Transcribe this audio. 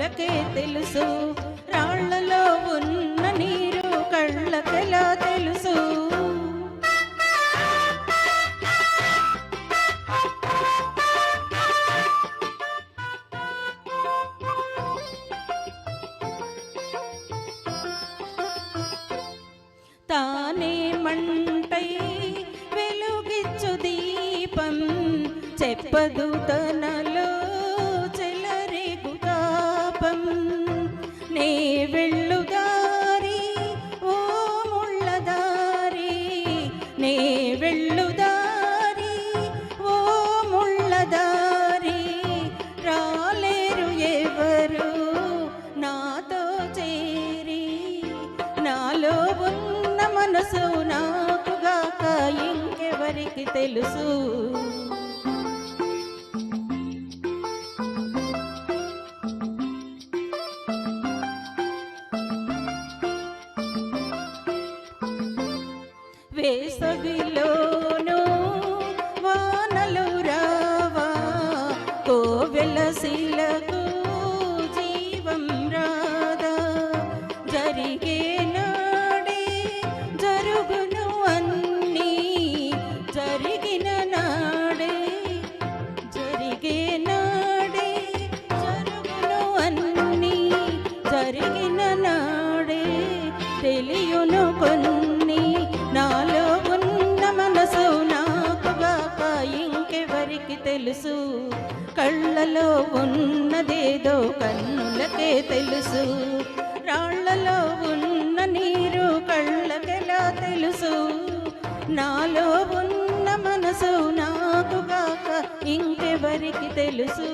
కన్నులకే తెలుసు, రాళ్లలో ఉన్న నీరు కళ్ళకెలా తెలుసు. తానే మంటై వెలుగిచ్చు దీపం, చెప్పదు తనలో చెలరేగు తాపం. నే వెళ్ళు దారి ఓ ముళ్ళదారి, నే వెళ్ళు దారి ఓ ముళ్ళదారి, రాలేరు ఎవరు నాతో చేరి. నాలో ఉన్న మనసు నాకుగాక ఇంకెవరికి తెలుసు. వేసవిలోనూ వానలు రావా, కోవెలసిలకు జీవం రాదా. జరిగే నాడే జరుగును అన్నీ, జరిగిన నాడే జరిగే నాడే జరుగును అన్నీ, జరిగిన నాడే తెలియును కొన్ని. నాలో ఉన్న మనసు నాకుగాక ఇంకెవరికి తెలుసు. కళ్ళలో ఉన్నదేదో కన్నులకే తెలుసు, రాళ్లలో ఉన్న నీరు కళ్ళకెలా తెలుసు. నాలో ఉన్న మనసు నాకుగాక ఇంకెవరికి తెలుసు.